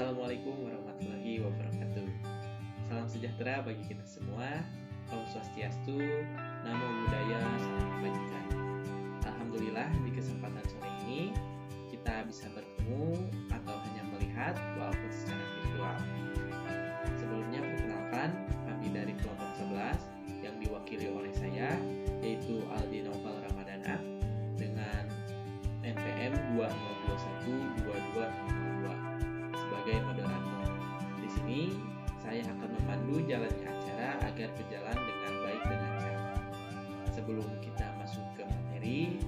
Assalamualaikum warahmatullahi wabarakatuh. Salam sejahtera bagi kita semua. Om Swastiastu, Namo Buddhaya, Salam Kebajikan. Alhamdulillah di kesempatan sore ini kita bisa bertemu atau hanya melihat walaupun secara virtual. Sebelumnya perkenalkan, kami dari kelompok 11 yang diwakili oleh saya, yaitu Aldi Naufal Ramadana dengan NPM 20212202 sebagai moderator. Di sini saya akan memandu jalannya acara agar berjalan dengan baik dan lancar. Sebelum kita masuk ke materi,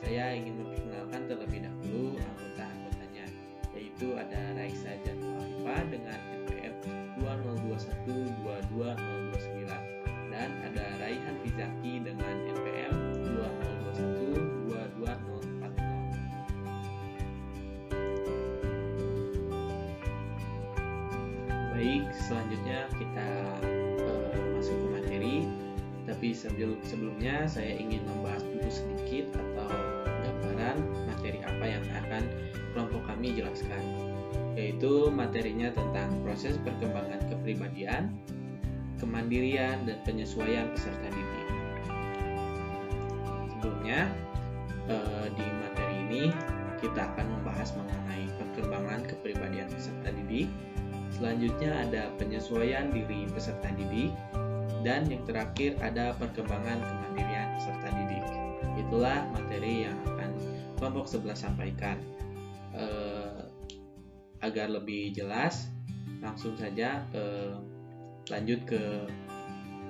saya ingin memperkenalkan terlebih dahulu anggota-anggotanya, yaitu ada Raisa Janul Afifah dengan NPM 20212229 dan ada Raihan Rizaki dengan NPM 20212240. Baik, selanjutnya kita masuk ke materi. Tapi sebelumnya saya ingin membahas dulu sedikit atau gambaran materi apa yang akan kelompok kami jelaskan, yaitu materinya tentang proses perkembangan kepribadian, kemandirian, dan penyesuaian peserta didik. Sebelumnya, di materi ini kita akan membahas mengenai perkembangan kepribadian peserta didik. Selanjutnya ada penyesuaian diri peserta didik, dan yang terakhir ada perkembangan kemandirian peserta didik. Itulah materi yang akan kelompok 11 sampaikan. Agar lebih jelas, langsung saja lanjut ke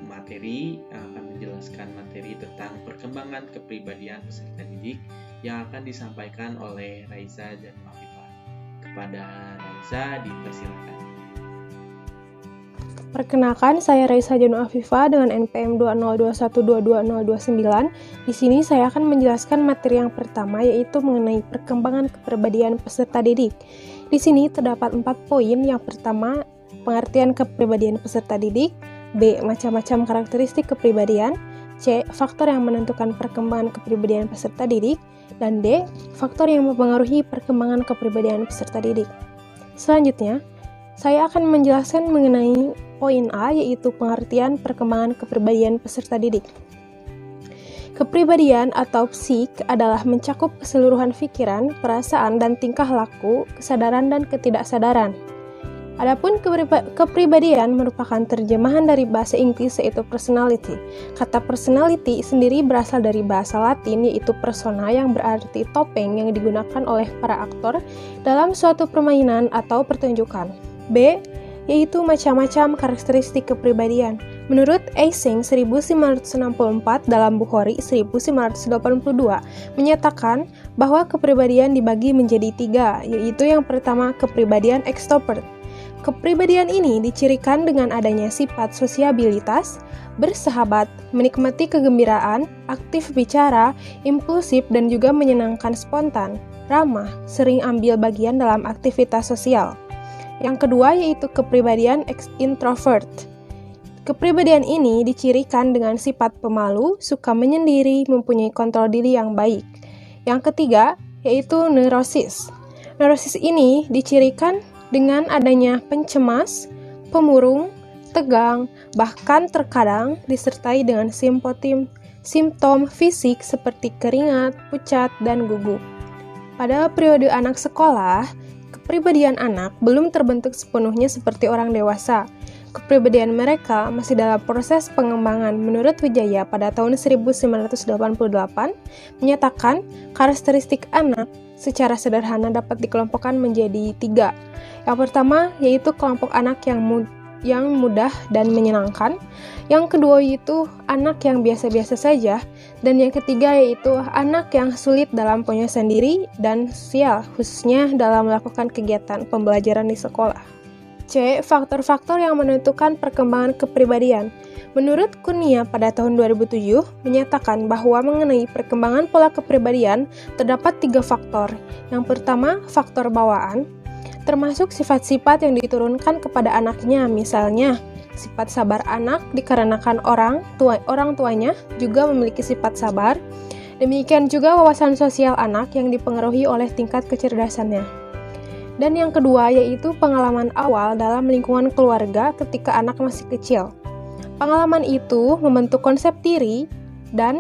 materi yang akan menjelaskan materi tentang perkembangan kepribadian peserta didik yang akan disampaikan oleh Raisa Janul Afifah. Kepada Raisa dipersilakan. Perkenalkan, saya Raisa Janul Afifah dengan NPM 2021222029. Di sini saya akan menjelaskan materi yang pertama, yaitu mengenai perkembangan kepribadian peserta didik. Di sini terdapat 4 poin. Yang pertama, pengertian kepribadian peserta didik. B. Macam-macam karakteristik kepribadian. C. Faktor yang menentukan perkembangan kepribadian peserta didik. Dan D. Faktor yang mempengaruhi perkembangan kepribadian peserta didik. Selanjutnya, saya akan menjelaskan mengenai poin A, yaitu pengertian perkembangan kepribadian peserta didik. Kepribadian atau psik adalah mencakup keseluruhan pikiran, perasaan, dan tingkah laku, kesadaran dan ketidaksadaran. Adapun kepribadian merupakan terjemahan dari bahasa Inggris, yaitu personality. Kata personality sendiri berasal dari bahasa Latin, yaitu persona, yang berarti topeng yang digunakan oleh para aktor dalam suatu permainan atau pertunjukan. B. Yaitu macam-macam karakteristik kepribadian. Menurut Eysenck 1964 dalam Bukhari 1982 menyatakan bahwa kepribadian dibagi menjadi 3, yaitu yang pertama kepribadian ekstrovert. Kepribadian ini dicirikan dengan adanya sifat sosiabilitas, bersahabat, menikmati kegembiraan, aktif bicara, impulsif, dan juga menyenangkan spontan, ramah, sering ambil bagian dalam aktivitas sosial. Yang kedua yaitu kepribadian introvert. Kepribadian ini dicirikan dengan sifat pemalu, suka menyendiri, mempunyai kontrol diri yang baik. Yang ketiga yaitu neurosis. Neurosis ini dicirikan dengan adanya pencemas, pemurung, tegang, bahkan terkadang disertai dengan simptom fisik seperti keringat, pucat, dan gugup. Pada periode anak sekolah, kepribadian anak belum terbentuk sepenuhnya seperti orang dewasa. Kepribadian mereka masih dalam proses pengembangan. Menurut Wijaya pada tahun 1988 menyatakan karakteristik anak secara sederhana dapat dikelompokkan menjadi 3. Yang pertama yaitu kelompok anak yang mudah dan menyenangkan. Yang kedua yaitu anak yang biasa-biasa saja. Dan yang ketiga yaitu anak yang sulit dalam penyelesaian diri dan sosial, khususnya dalam melakukan kegiatan pembelajaran di sekolah. C. Faktor-faktor yang menentukan perkembangan kepribadian. Menurut Kurnia pada tahun 2007 menyatakan bahwa mengenai perkembangan pola kepribadian terdapat 3 faktor. Yang pertama, faktor bawaan, termasuk sifat-sifat yang diturunkan kepada anaknya, misalnya sifat sabar anak dikarenakan orang tuanya juga memiliki sifat sabar. Demikian juga wawasan sosial anak yang dipengaruhi oleh tingkat kecerdasannya. Dan yang kedua yaitu pengalaman awal dalam lingkungan keluarga ketika anak masih kecil. Pengalaman itu membentuk konsep diri dan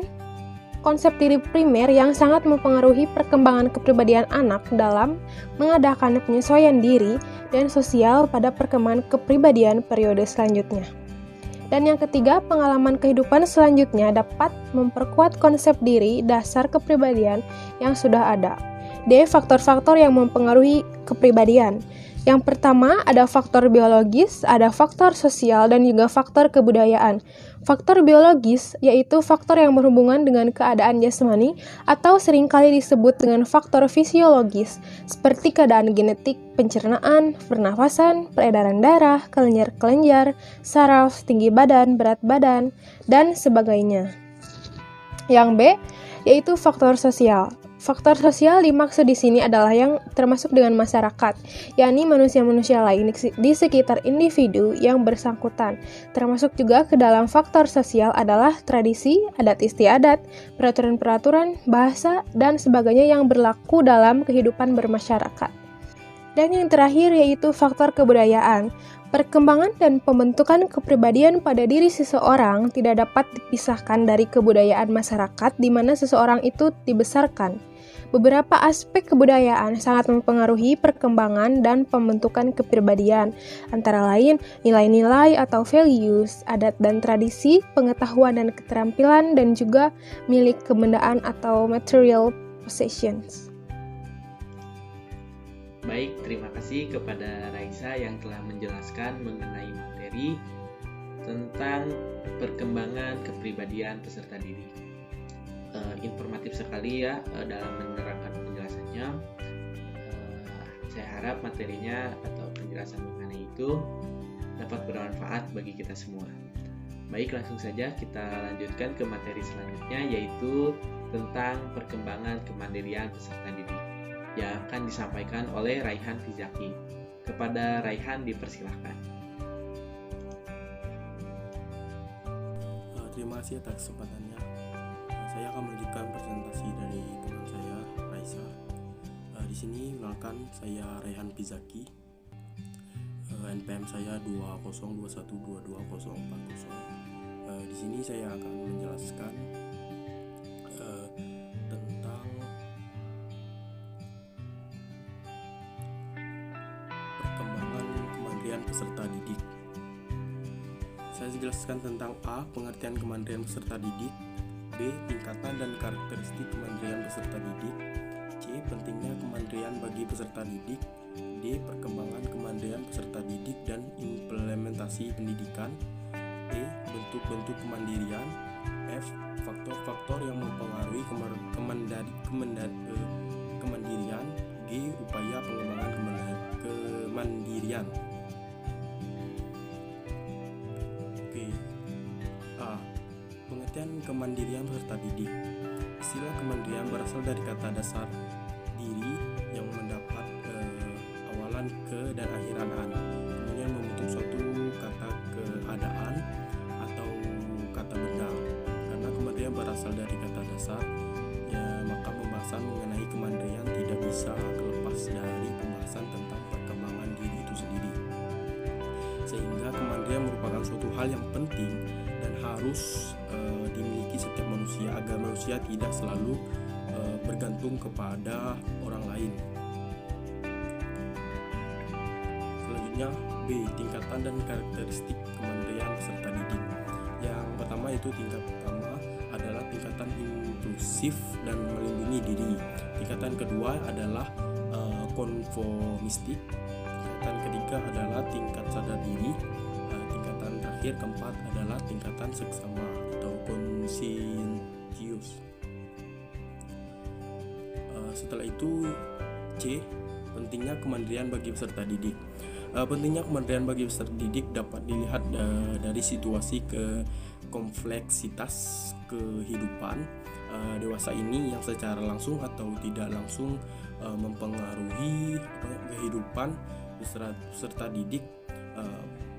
konsep diri primer yang sangat mempengaruhi perkembangan kepribadian anak dalam mengadakan penyesuaian diri dan sosial pada perkembangan kepribadian periode selanjutnya. Dan yang ketiga, pengalaman kehidupan selanjutnya dapat memperkuat konsep diri dasar kepribadian yang sudah ada. D. Faktor-faktor yang mempengaruhi kepribadian. Yang pertama, ada faktor biologis, ada faktor sosial, dan juga faktor kebudayaan. Faktor biologis yaitu faktor yang berhubungan dengan keadaan jasmani atau seringkali disebut dengan faktor fisiologis, seperti keadaan genetik, pencernaan, pernafasan, peredaran darah, kelenjar-kelenjar, saraf, tinggi badan, berat badan, dan sebagainya. Yang B, yaitu faktor sosial. Faktor sosial dimaksud di sini adalah yang termasuk dengan masyarakat, yakni manusia-manusia lain di sekitar individu yang bersangkutan. Termasuk juga ke dalam faktor sosial adalah tradisi, adat istiadat, peraturan-peraturan, bahasa, dan sebagainya yang berlaku dalam kehidupan bermasyarakat. Dan yang terakhir yaitu faktor kebudayaan. Perkembangan dan pembentukan kepribadian pada diri seseorang tidak dapat dipisahkan dari kebudayaan masyarakat di mana seseorang itu dibesarkan. Beberapa aspek kebudayaan sangat mempengaruhi perkembangan dan pembentukan kepribadian, antara lain nilai-nilai atau values, adat dan tradisi, pengetahuan dan keterampilan, dan juga milik kebendaan atau material possessions. Baik, terima kasih kepada Raisa yang telah menjelaskan mengenai materi tentang perkembangan kepribadian peserta didik. Informatif sekali ya dalam menerangkan penjelasannya. Saya harap materinya atau penjelasan mengenai itu dapat bermanfaat bagi kita semua. Baik, langsung saja kita lanjutkan ke materi selanjutnya, yaitu tentang perkembangan kemandirian peserta didik yang akan disampaikan oleh Raihan Fizaki. Kepada Raihan dipersilahkan. Terima kasih atas kesempatannya. Saya akan melanjutkan presentasi dari teman saya, Raisa. Di sini kenalkan saya Raihan Fizaki. NPM saya 2021222040. Di sini saya akan menjelaskan tentang perkembangan kemandirian peserta didik. Saya jelaskan tentang A. Pengertian kemandirian peserta didik. B. Tingkatan dan karakteristik kemandirian peserta didik. C. Pentingnya kemandirian bagi peserta didik. D. Perkembangan kemandirian peserta didik dan implementasi pendidikan. E. Bentuk-bentuk kemandirian. F. Faktor-faktor yang mempengaruhi kemandirian. G. Upaya pengembangan kemandirian. Pengertian kemandirian peserta didik. Istilah kemandirian berasal dari kata dasar diri yang mendapat awalan ke dan akhiran an, kemudian membentuk suatu kata keadaan atau kata benda. Karena kemandirian berasal dari kata dasar, ya, maka pembahasan mengenai kemandirian tidak bisa terlepas dari pembahasan tentang perkembangan diri itu sendiri. Sehingga kemandirian merupakan suatu hal yang penting dan harus dimiliki setiap manusia agar manusia tidak selalu bergantung kepada orang lain. Selanjutnya B. Tingkatan dan karakteristik kemandirian peserta didik. Yang pertama itu tingkat pertama adalah tingkatan inklusif dan melindungi diri. Tingkatan kedua adalah konformistik. Tingkatan ketiga adalah tingkat sadar diri. Tingkatan terakhir keempat adalah tingkatan seksama atau conscientious. Setelah itu C. Pentingnya kemandirian bagi peserta didik. Pentingnya kemandirian bagi peserta didik dapat dilihat dari situasi kompleksitas kehidupan dewasa ini yang secara langsung atau tidak langsung mempengaruhi kehidupan peserta didik.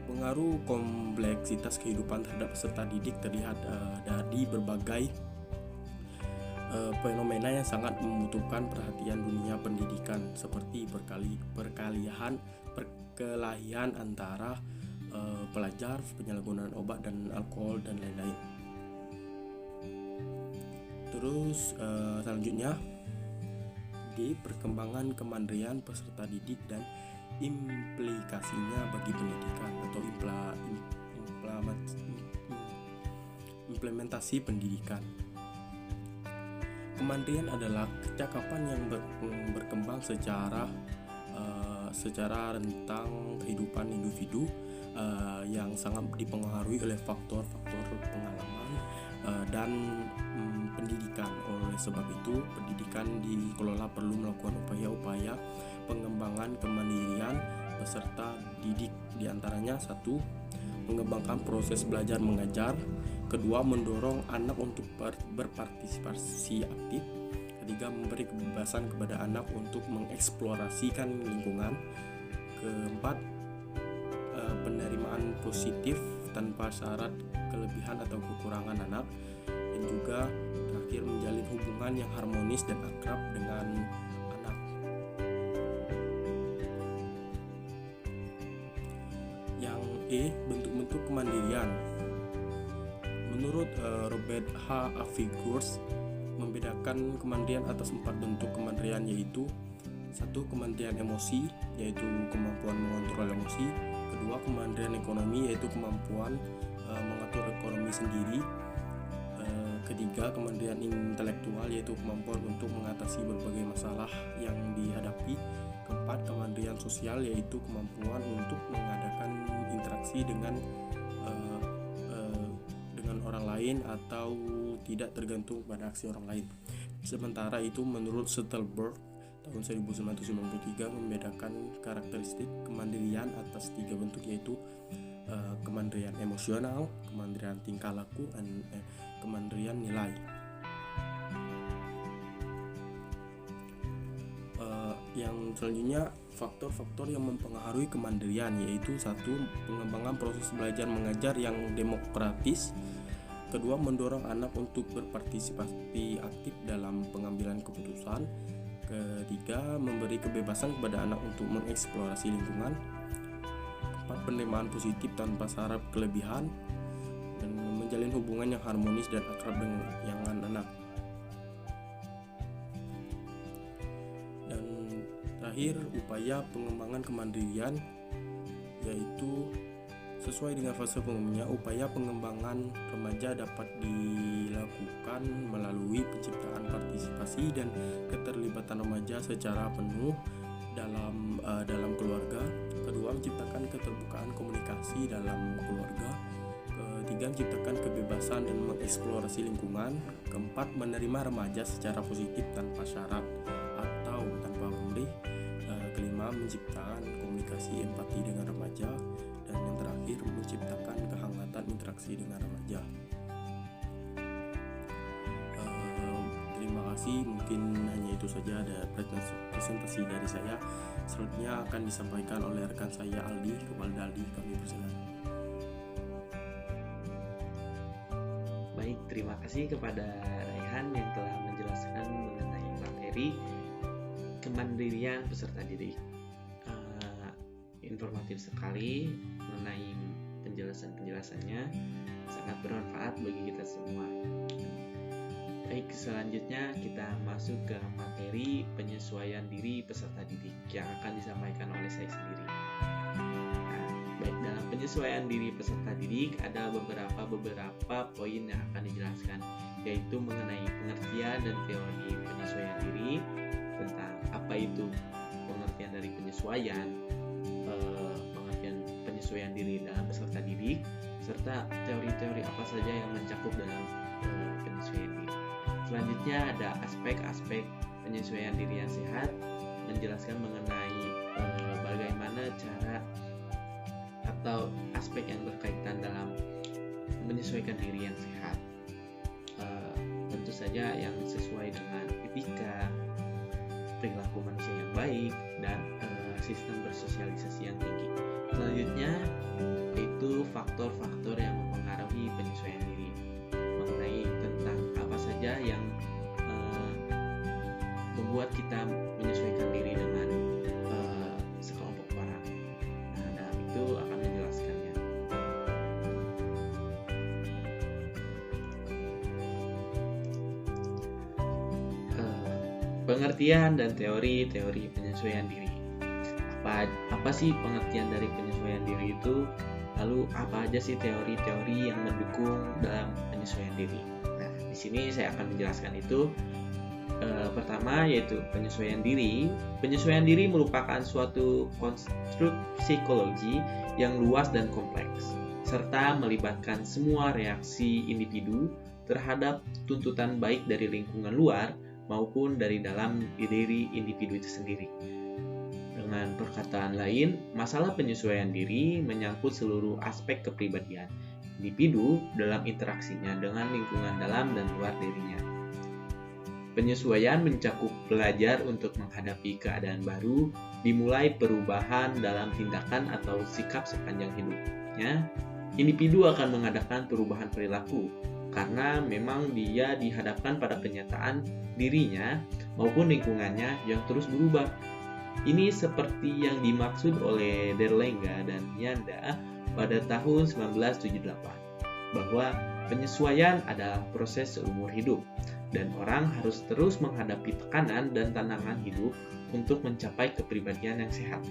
Pengaruh kompleksitas kehidupan terhadap peserta didik terlihat dari berbagai fenomena yang sangat membutuhkan perhatian dunia pendidikan seperti perkelahian antara pelajar, penyalahgunaan obat dan alkohol dan lain-lain. Terus selanjutnya di perkembangan kemandirian peserta didik dan implikasinya bagi pendidikan atau implementasi pendidikan. Kemandirian adalah kecakapan yang berkembang secara rentang kehidupan individu yang sangat dipengaruhi oleh faktor-faktor pengalaman dan pendidikan. Oleh sebab itu, pendidikan dikelola perlu melakukan upaya-upaya pengembangan kemandirian peserta didik, diantaranya 1. Mengembangkan proses belajar mengajar. 2. Mendorong anak untuk berpartisipasi aktif. 3. Memberi kebebasan kepada anak untuk mengeksplorasikan lingkungan. 4. Penerimaan positif tanpa syarat kelebihan atau kekurangan anak. Dan juga terakhir, menjalin hubungan yang harmonis dan akrab dengan anak. Yang bentuk-bentuk kemandirian. Menurut Robert H. Avigors, membedakan kemandirian atas 4 bentuk kemandirian, yaitu 1. Kemandirian emosi, yaitu kemampuan mengontrol emosi. 2. Kemandirian ekonomi, yaitu kemampuan mengatur ekonomi sendiri. 3. Kemandirian intelektual, yaitu kemampuan untuk mengatasi berbagai masalah yang dihadapi. 4. Kemandirian sosial, yaitu kemampuan untuk mengadakan interaksi dengan orang lain atau tidak tergantung pada aksi orang lain. Sementara itu, menurut Stolberg tahun 1993 membedakan karakteristik kemandirian atas 3 bentuk, yaitu kemandirian emosional, kemandirian tingkah laku, dan kemandirian nilai. Yang selanjutnya, faktor-faktor yang mempengaruhi kemandirian, yaitu 1. Pengembangan proses belajar mengajar yang demokratis. 2. Mendorong anak untuk berpartisipasi aktif dalam pengambilan keputusan. 3. Memberi kebebasan kepada anak untuk mengeksplorasi lingkungan. 4. Penerimaan positif tanpa syarat kelebihan. Dan menjalin hubungan yang harmonis dan akrab dengan anak. Dan terakhir, upaya pengembangan kemandirian, yaitu sesuai dengan fase umumnya, upaya pengembangan remaja dapat dilakukan melalui penciptaan partisipasi dan keterlibatan remaja secara penuh dalam keluarga. 2. Menciptakan keterbukaan komunikasi dalam keluarga. 3. Menciptakan kebebasan dan mengeksplorasi lingkungan. 4. Menerima remaja secara positif tanpa syarat atau tanpa pamrih. 5. Menciptakan komunikasi empati dengan remaja. Dan yang terakhir, menciptakan kehangatan interaksi dengan remaja. Terima kasih, mungkin hanya itu saja ada presentasi dari saya. Selanjutnya akan disampaikan oleh rekan saya Aldi. Kepada Aldi kami persilakan. Baik, terima kasih kepada Raihan yang telah menjelaskan mengenai materi kemandirian peserta didik. Informatif sekali mengenai penjelasannya, sangat bermanfaat bagi kita semua. Baik, selanjutnya kita masuk ke materi penyesuaian diri peserta didik yang akan disampaikan oleh saya sendiri. Nah, baik, dalam penyesuaian diri peserta didik ada beberapa poin yang akan dijelaskan, yaitu mengenai pengertian dan teori penyesuaian diri, tentang apa itu pengertian dari penyesuaian diri dalam peserta didik, serta teori-teori apa saja yang mencakup dalam penyesuaian diri. Selanjutnya ada aspek-aspek penyesuaian diri yang sehat, menjelaskan mengenai bagaimana cara atau aspek yang berkaitan dalam menyesuaikan diri yang sehat. Tentu saja yang sesuai dengan etika, perilaku manusia yang baik, dan sistem bersosialisasi yang tinggi. Selanjutnya itu faktor-faktor yang mempengaruhi penyesuaian diri, mengenai tentang apa saja yang membuat kita menyesuaikan diri dengan sekelompok orang. Nah, dalam itu akan menjelaskannya. Pengertian dan teori penyesuaian diri. Apa sih pengertian dari penyesuaian diri itu? Lalu apa aja sih teori-teori yang mendukung dalam penyesuaian diri? Nah, di sini saya akan menjelaskan itu. Pertama yaitu penyesuaian diri. Penyesuaian diri merupakan suatu konstruk psikologi yang luas dan kompleks, serta melibatkan semua reaksi individu terhadap tuntutan baik dari lingkungan luar maupun dari dalam diri individu itu sendiri. Dengan perkataan lain, masalah penyesuaian diri menyangkut seluruh aspek kepribadian individu dalam interaksinya dengan lingkungan dalam dan luar dirinya. Penyesuaian mencakup belajar untuk menghadapi keadaan baru, dimulai perubahan dalam tindakan atau sikap sepanjang hidupnya. Individu akan mengadakan perubahan perilaku karena memang dia dihadapkan pada kenyataan dirinya maupun lingkungannya yang terus berubah. Ini seperti yang dimaksud oleh Derlenga dan Nyanda pada tahun 1978, bahwa penyesuaian adalah proses seumur hidup, dan orang harus terus menghadapi tekanan dan tantangan hidup untuk mencapai kepribadian yang sehat.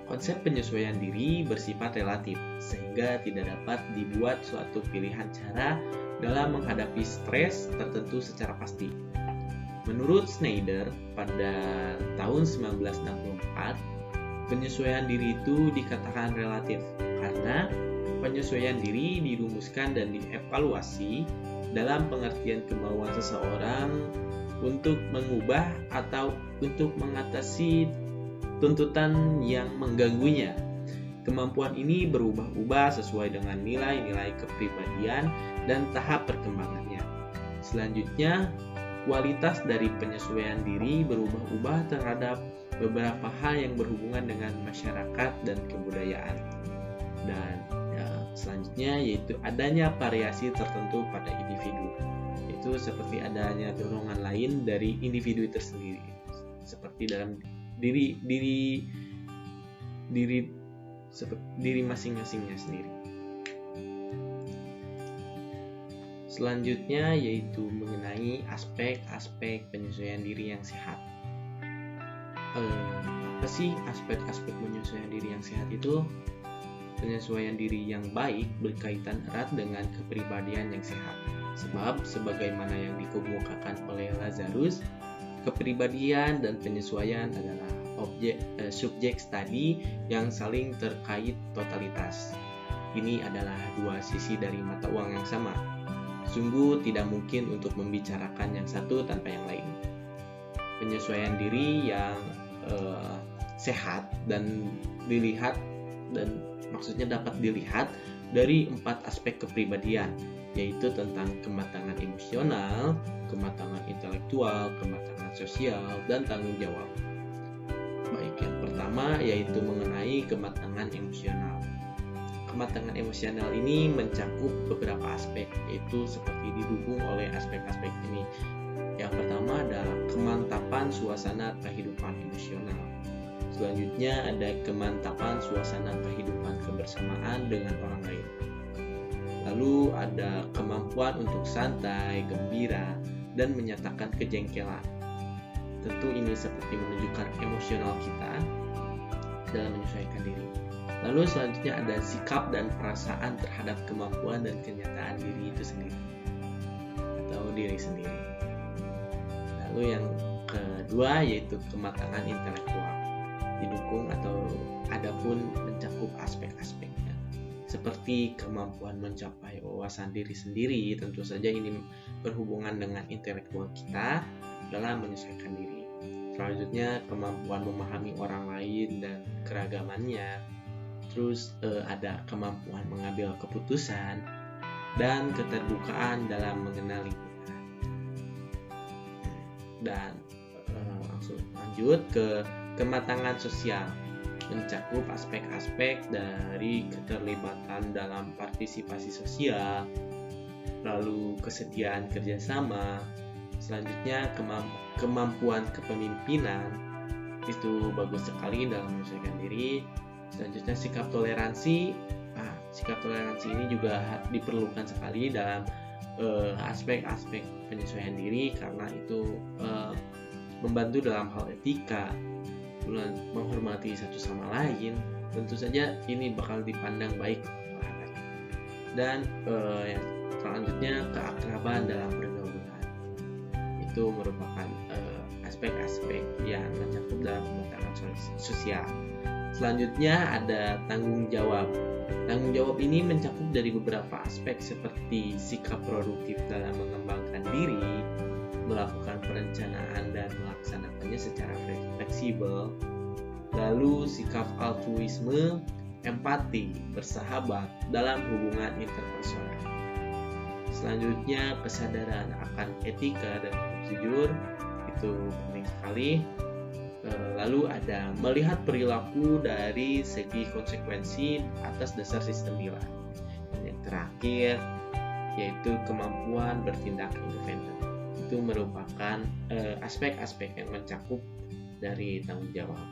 Konsep penyesuaian diri bersifat relatif, sehingga tidak dapat dibuat suatu pilihan cara dalam menghadapi stres tertentu secara pasti. Menurut Schneider, pada tahun 1964, penyesuaian diri itu dikatakan relatif karena penyesuaian diri dirumuskan dan dievaluasi dalam pengertian kemauan seseorang untuk mengubah atau untuk mengatasi tuntutan yang mengganggunya. Kemampuan ini berubah-ubah sesuai dengan nilai-nilai kepribadian dan tahap perkembangannya. Selanjutnya, kualitas dari penyesuaian diri berubah-ubah terhadap beberapa hal yang berhubungan dengan masyarakat dan kebudayaan. Dan selanjutnya yaitu adanya variasi tertentu pada individu. Itu seperti adanya dorongan lain dari individu itu sendiri, seperti dalam diri masing-masingnya sendiri. Selanjutnya yaitu mengenai aspek-aspek penyesuaian diri yang sehat. Apa sih aspek-aspek penyesuaian diri yang sehat itu? Penyesuaian diri yang baik berkaitan erat dengan kepribadian yang sehat. Sebab sebagaimana yang dikemukakan oleh Lazarus, kepribadian dan penyesuaian adalah subjek studi yang saling terkait totalitas. Ini adalah dua sisi dari mata uang yang sama. Sungguh tidak mungkin untuk membicarakan yang satu tanpa yang lain. Penyesuaian diri yang sehat dan dilihat dan maksudnya dapat dilihat dari 4 aspek kepribadian, yaitu tentang kematangan emosional, kematangan intelektual, kematangan sosial, dan tanggung jawab. Baik, yang pertama yaitu mengenai kematangan emosional. Kematangan emosional ini mencakup beberapa aspek, yaitu seperti didukung oleh aspek-aspek ini. Yang pertama adalah kemantapan suasana kehidupan emosional. Selanjutnya ada kemantapan suasana kehidupan kebersamaan dengan orang lain. Lalu ada kemampuan untuk santai, gembira, dan menyatakan kejengkelan. Tentu ini seperti menunjukkan emosional kita dalam menyesuaikan diri. Lalu selanjutnya ada sikap dan perasaan terhadap kemampuan dan kenyataan diri itu sendiri atau diri sendiri. Lalu yang kedua yaitu kematangan intelektual, didukung atau adapun mencakup aspek-aspeknya seperti kemampuan mencapai wawasan diri sendiri. Tentu saja ini berhubungan dengan intelektual kita dalam menyesuaikan diri. Selanjutnya kemampuan memahami orang lain dan keragamannya. Terus ada kemampuan mengambil keputusan dan keterbukaan dalam mengenal lingkungan. Dan langsung lanjut ke kematangan sosial, mencakup aspek-aspek dari keterlibatan dalam partisipasi sosial, lalu kesediaan kerjasama, Selanjutnya kemampuan kepemimpinan itu bagus sekali dalam menyesuaikan diri. Selanjutnya sikap toleransi. Sikap toleransi ini juga diperlukan sekali dalam aspek-aspek penyesuaian diri, karena itu membantu dalam hal etika, menghormati satu sama lain. Tentu saja ini bakal dipandang baik oleh anak. Dan yang selanjutnya keakraban dalam pergaulan, itu merupakan aspek-aspek yang mencakup dalam pembentangan sosial. Selanjutnya ada tanggung jawab. Tanggung jawab ini mencakup dari beberapa aspek seperti sikap produktif dalam mengembangkan diri, melakukan perencanaan dan melaksanakannya secara fleksibel, lalu sikap altruisme, empati, bersahabat dalam hubungan interpersonal. Selanjutnya kesadaran akan etika dan jujur, itu penting sekali. Lalu ada melihat perilaku dari segi konsekuensi atas dasar sistem nilai. Dan yang terakhir yaitu kemampuan bertindak independen. Itu merupakan aspek-aspek yang mencakup dari tanggung jawab.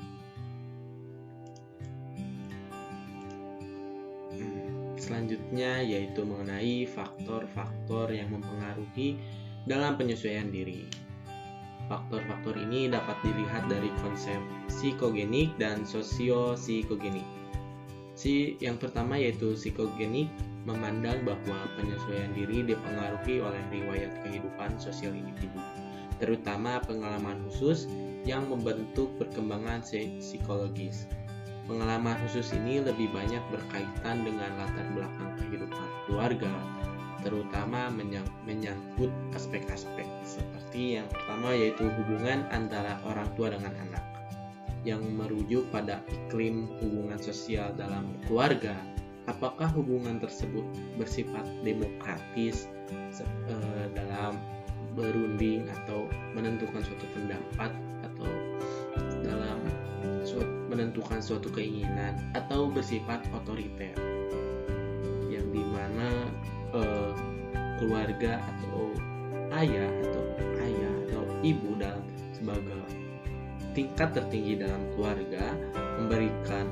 Selanjutnya yaitu mengenai faktor-faktor yang mempengaruhi dalam penyesuaian diri. Faktor-faktor ini dapat dilihat dari konsep psikogenik dan sosio-psikogenik. Yang pertama yaitu psikogenik, memandang bahwa penyesuaian diri dipengaruhi oleh riwayat kehidupan sosial individu, terutama pengalaman khusus yang membentuk perkembangan psikologis. Pengalaman khusus ini lebih banyak berkaitan dengan latar belakang kehidupan keluarga, terutama menyangkut aspek-aspek seperti yang pertama yaitu hubungan antara orang tua dengan anak, yang merujuk pada iklim hubungan sosial dalam keluarga. Apakah hubungan tersebut bersifat demokratis dalam berunding atau menentukan suatu pendapat, atau dalam menentukan suatu keinginan, atau bersifat otoriter, yang dimana keluarga atau ayah atau ibu dalam sebagai tingkat tertinggi dalam keluarga memberikan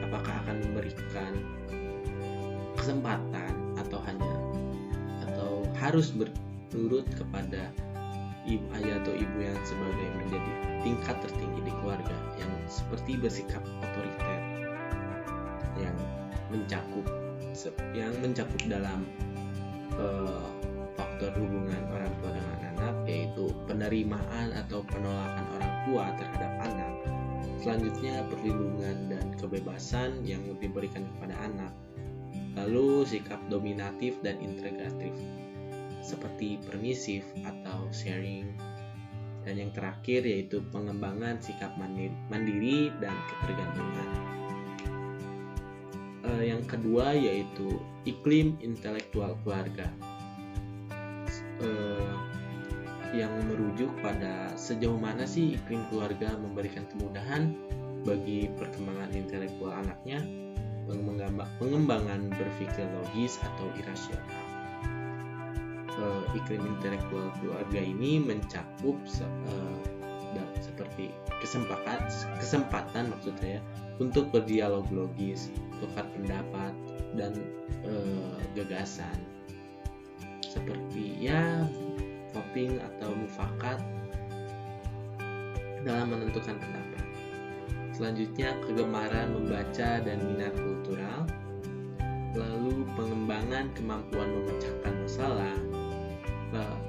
apakah akan memberikan kesempatan atau harus berturut kepada ayah atau ibu yang sebagai menjadi tingkat tertinggi di keluarga, yang seperti bersikap otoriter, yang mencakup dalam faktor hubungan orang tua dengan anak, yaitu penerimaan atau penolakan orang tua terhadap anak. Selanjutnya perlindungan dan kebebasan yang diberikan kepada anak. Lalu sikap dominatif dan integratif seperti permisif atau sharing. Dan yang terakhir yaitu pengembangan sikap mandiri dan ketergantungan. Yang kedua yaitu iklim intelektual keluarga, yang merujuk pada sejauh mana sih iklim keluarga memberikan kemudahan bagi perkembangan intelektual anaknya, pengembangan berpikir logis atau irasional. Iklim intelektual keluarga ini mencakup seperti kesempatan maksud saya untuk berdialog logis, tukar pendapat, dan gagasan seperti voting atau mufakat dalam menentukan pendapat. Selanjutnya kegemaran membaca dan minat kultural, lalu pengembangan kemampuan memecahkan masalah,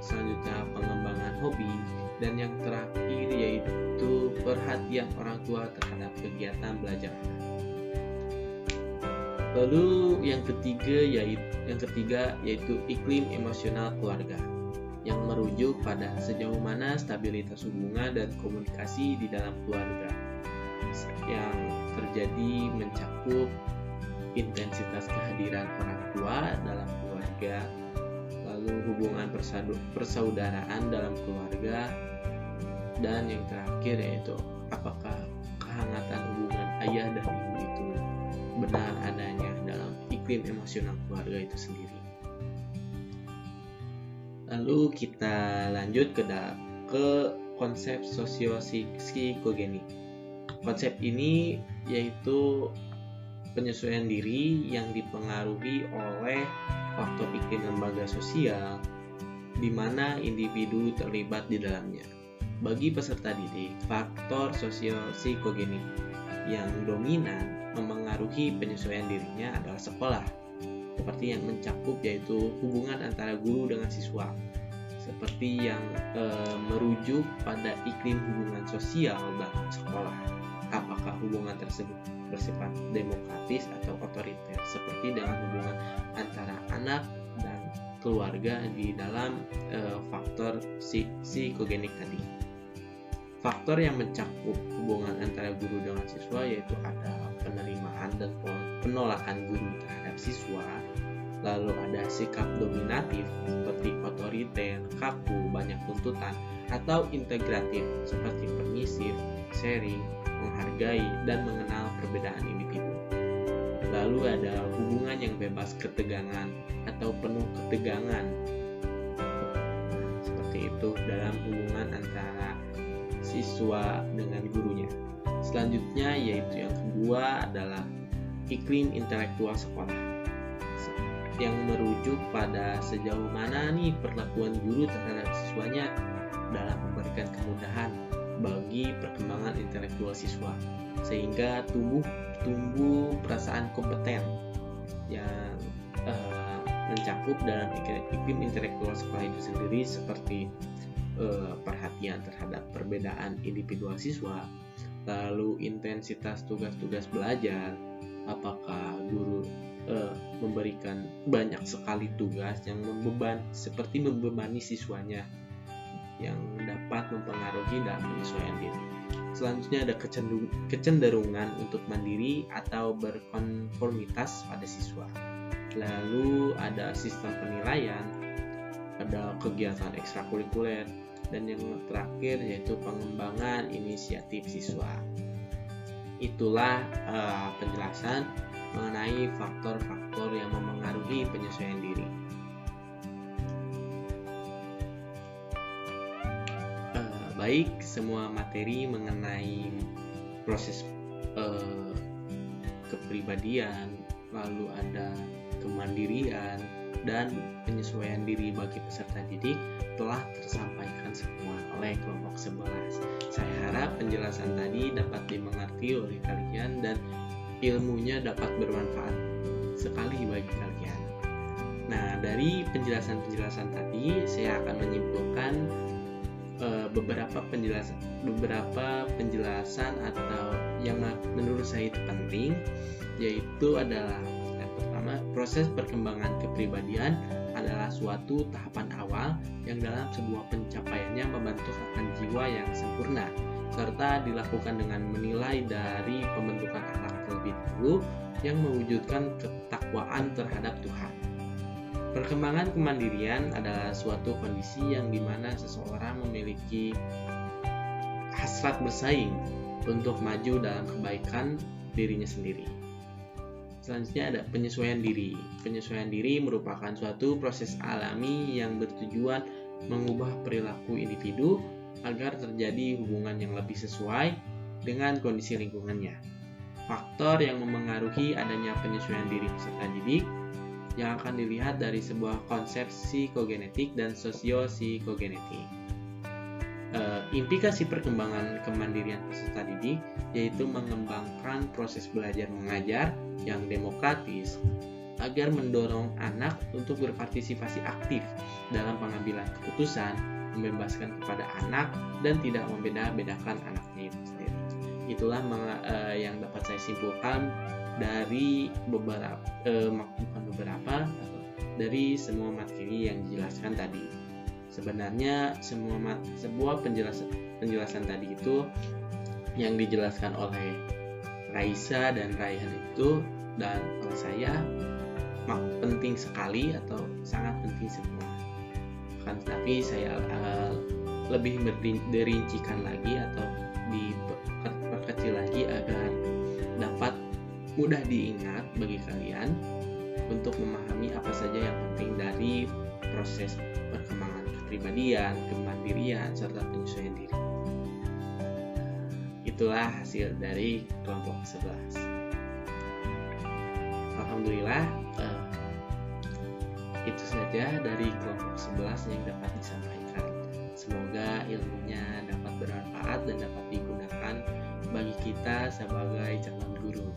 selanjutnya pengembangan hobi, dan yang terakhir yaitu perhatian orang tua terhadap kegiatan belajar. Lalu yang ketiga yaitu iklim emosional keluarga, yang merujuk pada sejauh mana stabilitas hubungan dan komunikasi di dalam keluarga yang terjadi, mencakup intensitas kehadiran orang tua dalam keluarga, lalu hubungan persaudaraan dalam keluarga, dan yang terakhir yaitu apakah kehangatan hubungan ayah dan ibu itu benar adanya dalam iklim emosional keluarga itu sendiri. Lalu kita lanjut ke konsep sosio-psikogeni. Konsep ini yaitu penyesuaian diri yang dipengaruhi oleh faktor iklim lembaga sosial di mana individu terlibat di dalamnya. Bagi peserta didik, faktor sosio-psikogeni yang dominan memengaruhi penyesuaian dirinya adalah sekolah, seperti yang mencakup yaitu hubungan antara guru dengan siswa, seperti yang merujuk pada iklim hubungan sosial dalam sekolah. Apakah hubungan tersebut bersifat demokratis atau otoriter, seperti dalam hubungan antara anak dan keluarga di dalam faktor psikogenik tadi. Faktor yang mencakup hubungan antara guru dengan siswa yaitu ada penerimaan dan penolakan guru terhadap siswa, lalu ada sikap dominatif seperti otoriter, kaku, banyak tuntutan, atau integratif seperti permisif, sharing, menghargai, dan mengenal perbedaan individu. Lalu ada hubungan yang bebas ketegangan atau penuh ketegangan, seperti itu dalam hubungan antara siswa dengan gurunya. Selanjutnya yaitu yang kedua adalah iklim intelektual sekolah, yang merujuk pada sejauh mana nih perlakuan guru terhadap siswanya dalam memberikan kemudahan bagi perkembangan intelektual siswa, sehingga tumbuh perasaan kompeten yang mencakup dalam iklim intelektual sekolah itu sendiri, seperti perhatian terhadap perbedaan individual siswa, lalu intensitas tugas-tugas belajar, apakah guru memberikan banyak sekali tugas yang membebani siswanya, yang dapat mempengaruhi dalam penyesuaian diri. Selanjutnya ada kecenderungan untuk mandiri atau berkonformitas pada siswa. Lalu ada sistem penilaian, ada kegiatan ekstrakurikuler, dan yang terakhir yaitu pengembangan inisiatif siswa. Itulah penjelasan mengenai faktor-faktor yang memengaruhi penyesuaian diri. Baik, semua materi mengenai proses kepribadian, lalu ada kemandirian dan penyesuaian diri bagi peserta didik telah tersampaikan semua oleh kelompok 11. Saya harap penjelasan tadi dapat dimengerti oleh kalian dan ilmunya dapat bermanfaat sekali bagi kalian. Nah, dari penjelasan-penjelasan tadi saya akan menyimpulkan beberapa penjelasan atau yang menurut saya itu penting, yaitu adalah yang pertama, proses perkembangan kepribadian adalah suatu tahapan awal yang dalam sebuah pencapaiannya membentukkan jiwa yang sempurna, serta dilakukan dengan menilai dari pembentukan akhlak terlebih dahulu yang mewujudkan ketakwaan terhadap Tuhan. Perkembangan kemandirian adalah suatu kondisi yang dimana seseorang memiliki hasrat bersaing untuk maju dalam kebaikan dirinya sendiri. Selanjutnya ada penyesuaian diri. Penyesuaian diri merupakan suatu proses alami yang bertujuan mengubah perilaku individu agar terjadi hubungan yang lebih sesuai dengan kondisi lingkungannya. Faktor yang memengaruhi adanya penyesuaian diri peserta didik yang akan dilihat dari sebuah konsep psikogenetik dan sosio-psikogenetik. Implikasi perkembangan kemandirian peserta didik yaitu mengembangkan proses belajar mengajar yang demokratis agar mendorong anak untuk berpartisipasi aktif dalam pengambilan keputusan, membebaskan kepada anak dan tidak membeda-bedakan anaknya itu sendiri. Itulah yang dapat saya simpulkan dari dari semua materi yang dijelaskan tadi. Sebenarnya sebuah penjelasan tadi itu yang dijelaskan oleh Raisa dan Raihan itu dan oleh saya penting sekali atau sangat penting semua. Tapi saya lebih merincikan lagi atau diperkecil lagi agar dapat mudah diingat bagi kalian untuk memahami apa saja yang penting dari proses perkembangan kepribadian, kemandirian, serta penyesuaian diri. Itulah hasil dari kelompok 11. Alhamdulillah, itu saja dari kelompok 11 yang dapat disampaikan. Semoga ilmunya dapat bermanfaat dan dapat digunakan bagi kita sebagai calon guru.